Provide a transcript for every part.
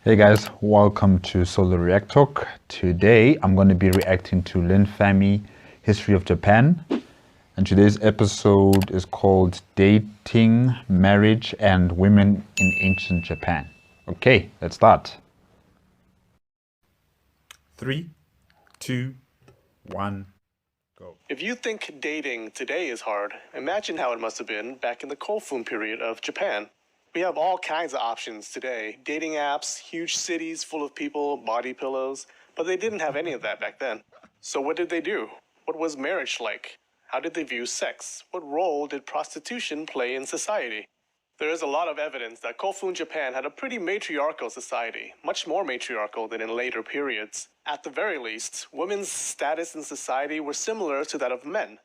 Hey guys, welcome to Solo ReacTalk. Today I'm going to be reacting to linfamy, History of Japan. And today's episode is called Dating, Marriage, and Women in Ancient Japan. Okay, let's start. 3, 2, 1, go. If you think dating today is hard, imagine how it must have been back in the Kofun period of Japan. We have all kinds of options today. Dating apps, huge cities full of people, body pillows, but they didn't have any of that back then. So what did they do? What was marriage like? How did they view sex? What role did prostitution play in society? There is a lot of evidence that Kofun Japan had a pretty matriarchal society, much more matriarchal than in later periods. At the very least, women's status in society were similar to that of men.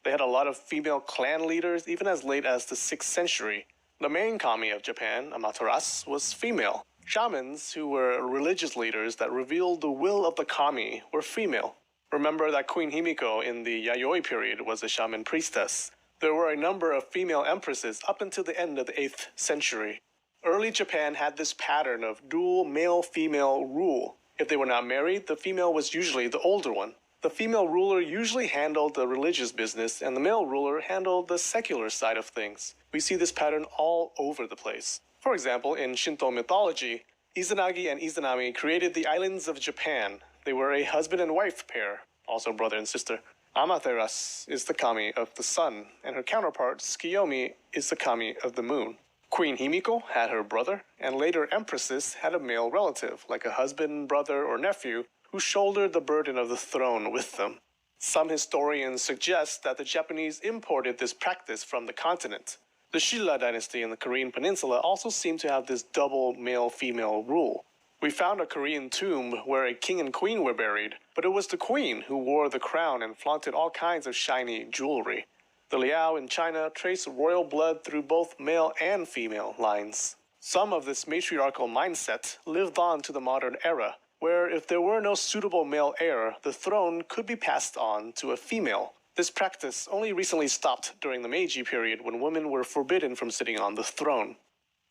They had a lot of female clan leaders even as late as the 6th century. The main kami of Japan, Amaterasu, was female. Shamans, who were religious leaders that revealed the will of the kami, were female. Remember that Queen Himiko in the Yayoi period was a shaman priestess. There were a number of female empresses up until the end of the 8th century. Early Japan had this pattern of dual male-female rule. If they were not married, the female was usually the older one. The female ruler usually handled the religious business, and the male ruler handled the secular side of things. We see this pattern all over the place. For example, in Shinto mythology, Izanagi and Izanami created the islands of Japan. They were a husband and wife pair, also brother and sister. Amaterasu is the kami of the sun, and her counterpart, Tsukiyomi, is the kami of the moon. Queen Himiko had her brother, and later empresses had a male relative, like a husband, brother, or nephew, who shouldered the burden of the throne with them. Some historians suggest that the Japanese imported this practice from the continent. The Shilla dynasty in the Korean peninsula also seemed to have this double male-female rule. We found a Korean tomb where a king and queen were buried, but it was the queen who wore the crown and flaunted all kinds of shiny jewelry. The Liao in China traced royal blood through both male and female lines. Some of this matriarchal mindset lived on to the modern era, where if there were no suitable male heir, the throne could be passed on to a female. This practice only recently stopped during the Meiji period when women were forbidden from sitting on the throne.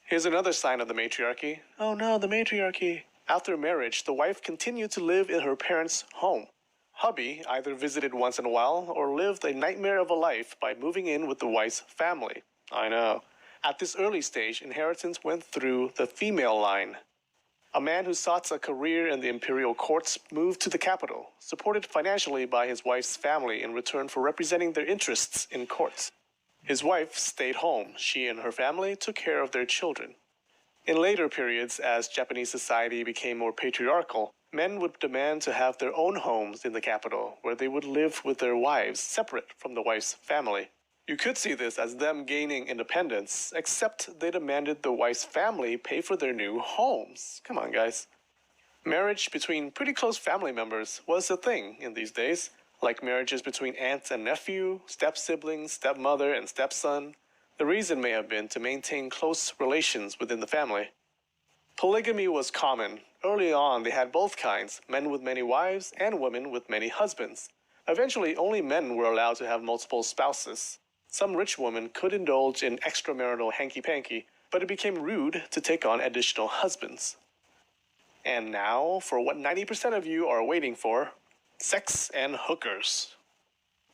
Here's another sign of the matriarchy. Oh no, the matriarchy. After marriage, the wife continued to live in her parents' home. Hubby either visited once in a while or lived a nightmare of a life by moving in with the wife's family. I know. At this early stage, inheritance went through the female line. A man who sought a career in the imperial courts moved to the capital, supported financially by his wife's family in return for representing their interests in courts. His wife stayed home. She and her family took care of their children. In later periods, as Japanese society became more patriarchal, men would demand to have their own homes in the capital, where they would live with their wives separate from the wife's family. You could see this as them gaining independence, except they demanded the wife's family pay for their new homes. Come on, guys. Marriage between pretty close family members was a thing in these days, like marriages between aunt and nephew, step-siblings, stepmother and stepson. The reason may have been to maintain close relations within the family. Polygamy was common. Early on, they had both kinds, men with many wives and women with many husbands. Eventually, only men were allowed to have multiple spouses. Some rich women could indulge in extramarital hanky-panky, but it became rude to take on additional husbands. And now, for what 90% of you are waiting for, sex and hookers.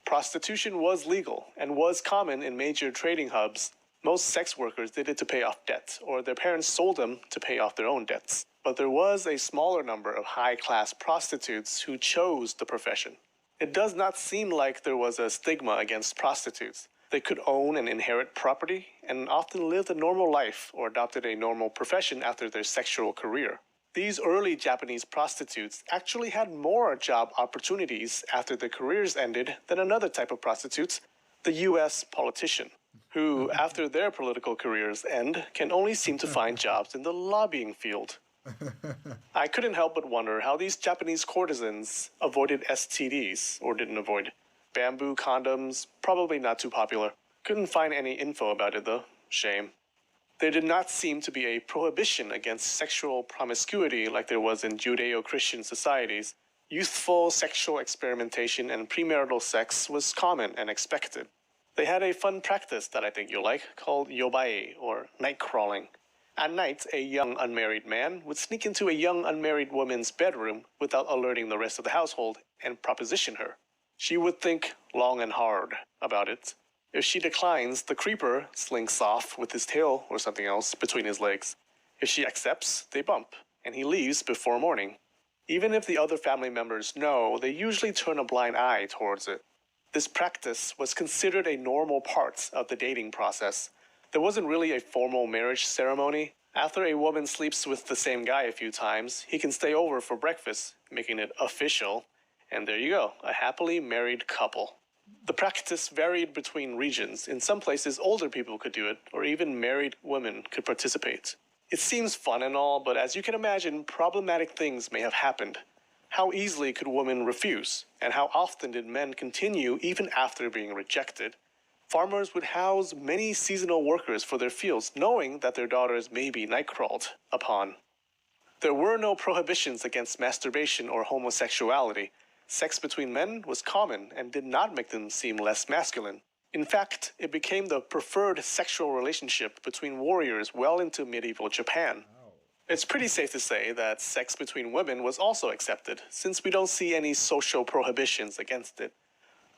Prostitution was legal and was common in major trading hubs. Most sex workers did it to pay off debt, or their parents sold them to pay off their own debts. But there was a smaller number of high-class prostitutes who chose the profession. It does not seem like there was a stigma against prostitutes. They could own and inherit property, and often lived a normal life or adopted a normal profession after their sexual career. These early Japanese prostitutes actually had more job opportunities after their careers ended than another type of prostitutes, the US politician, who, after their political careers end, can only seem to find jobs in the lobbying field. I couldn't help but wonder how these Japanese courtesans avoided STDs, or didn't avoid. Bamboo condoms, probably not too popular. Couldn't find any info about it though. Shame. There did not seem to be a prohibition against sexual promiscuity like there was in Judeo-Christian societies. Youthful sexual experimentation and premarital sex was common and expected. They had a fun practice that I think you'll like called yobai, or night crawling. At night, a young unmarried man would sneak into a young unmarried woman's bedroom without alerting the rest of the household and proposition her. She would think long and hard about it. If she declines, the creeper slinks off with his tail or something else between his legs. If she accepts, they bump, and he leaves before morning. Even if the other family members know, they usually turn a blind eye towards it. This practice was considered a normal part of the dating process. There wasn't really a formal marriage ceremony. After a woman sleeps with the same guy a few times, he can stay over for breakfast, making it official. And there you go, a happily married couple. The practice varied between regions. In some places, older people could do it, or even married women could participate. It seems fun and all, but as you can imagine, problematic things may have happened. How easily could women refuse? And how often did men continue even after being rejected? Farmers would house many seasonal workers for their fields, knowing that their daughters may be night-crawled upon. There were no prohibitions against masturbation or homosexuality. Sex between men was common and did not make them seem less masculine. In fact, it became the preferred sexual relationship between warriors well into medieval Japan. It's pretty safe to say that sex between women was also accepted, since we don't see any social prohibitions against it.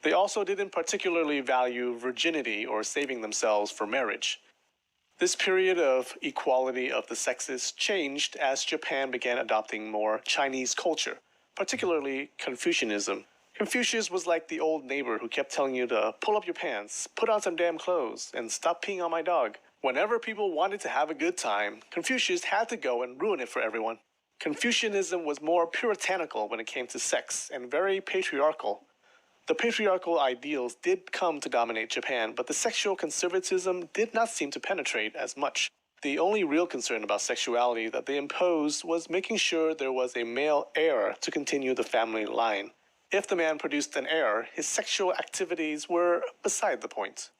They also didn't particularly value virginity or saving themselves for marriage. This period of equality of the sexes changed as Japan began adopting more Chinese culture, particularly Confucianism. Confucius was like the old neighbor who kept telling you to pull up your pants, put on some damn clothes, and stop peeing on my dog. Whenever people wanted to have a good time, Confucius had to go and ruin it for everyone. Confucianism was more puritanical when it came to sex and very patriarchal. The patriarchal ideals did come to dominate Japan, but the sexual conservatism did not seem to penetrate as much. The only real concern about sexuality that they imposed was making sure there was a male heir to continue the family line. If the man produced an heir, his sexual activities were beside the point.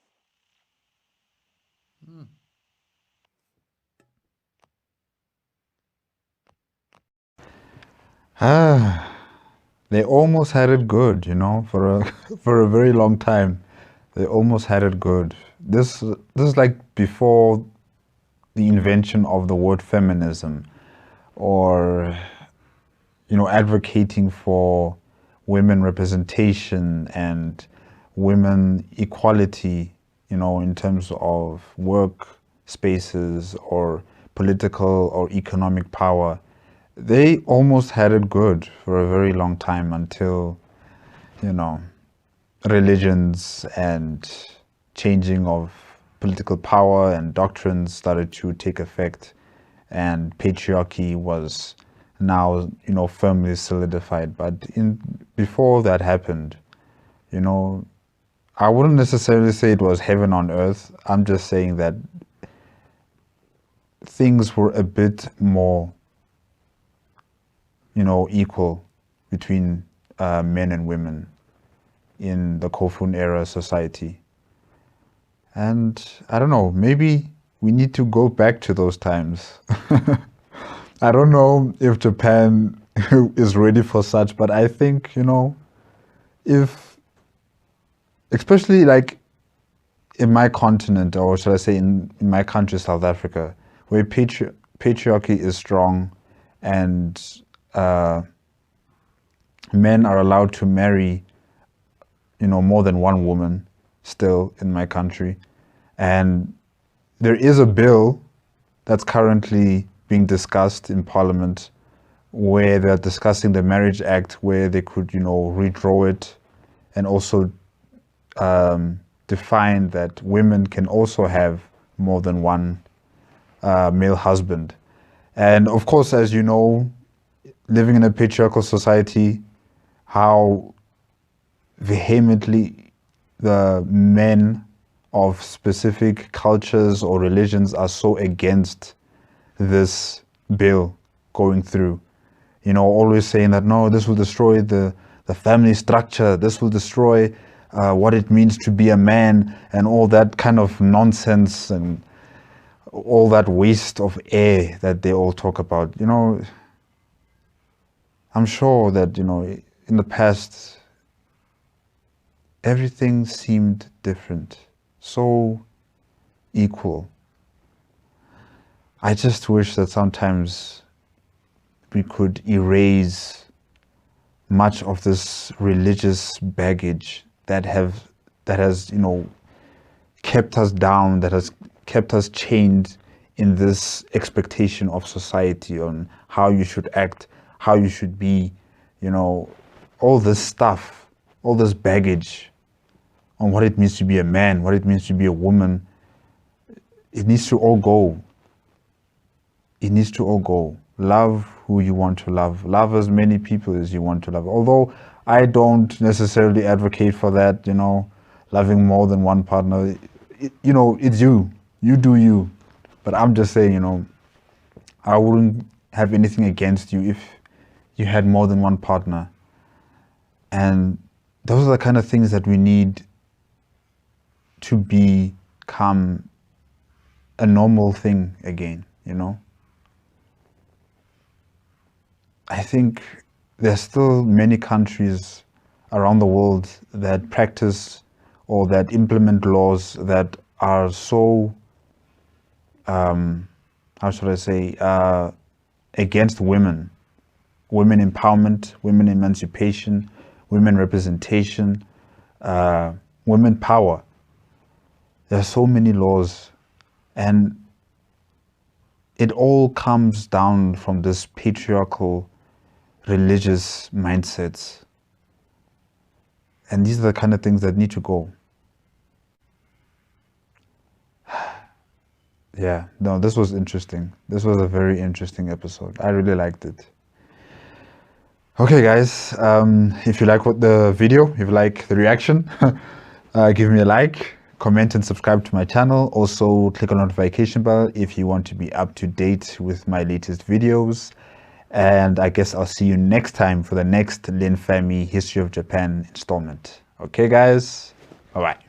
They almost had it good, you know, for a for a very long time. They almost had it good. This is like before the invention of the word feminism, or advocating for women representation and women equality, in terms of work spaces or political or economic power. They almost had it good for a very long time until, religions and changing of political power and doctrines started to take effect, and patriarchy was now, firmly solidified. But before that happened, I wouldn't necessarily say it was heaven on earth. I'm just saying that things were a bit more, equal between men and women in the Kofun era society. And I don't know, maybe we need to go back to those times. I don't know if Japan is ready for such, but I think, if, especially like in my continent, or should I say in my country, South Africa, where patriarchy is strong and men are allowed to marry, more than one woman still in my country. And there is a bill that's currently being discussed in Parliament where they're discussing the Marriage Act, where they could, redraw it and also define that women can also have more than one male husband. And of course, as you know, living in a patriarchal society, how vehemently the men of specific cultures or religions are so against this bill going through. Always saying that, no, this will destroy the family structure, this will destroy what it means to be a man, and all that kind of nonsense and all that waste of air that they all talk about. I'm sure that, in the past, everything seemed different, so equal. I just wish that sometimes we could erase much of this religious baggage that has, you know, kept us down, that has kept us chained in this expectation of society on how you should act, how you should be, you know, all this stuff, all this baggage on what it means to be a man, what it means to be a woman. It needs to all go. It needs to all go. Love who you want to love. Love as many people as you want to love. Although I don't necessarily advocate for that, you know, loving more than one partner. You know, it's you. You do you. But I'm just saying, you know, I wouldn't have anything against you if you had more than one partner. And those are the kind of things that we need to become a normal thing again, you know. I think there's still many countries around the world that practice or that implement laws that are so, how should I say, against women empowerment, women emancipation, women representation, women power. There are so many laws, and it all comes down from this patriarchal religious mindsets. And these are the kind of things that need to go. Yeah, no, this was interesting. This was a very interesting episode. I really liked it. Okay, guys, if you like the video, if you like the reaction, give me a like, comment and subscribe to my channel. Also, click on the notification bell if you want to be up to date with my latest videos. And I guess I'll see you next time for the next linfamy History of Japan installment. Okay, guys? Bye-bye.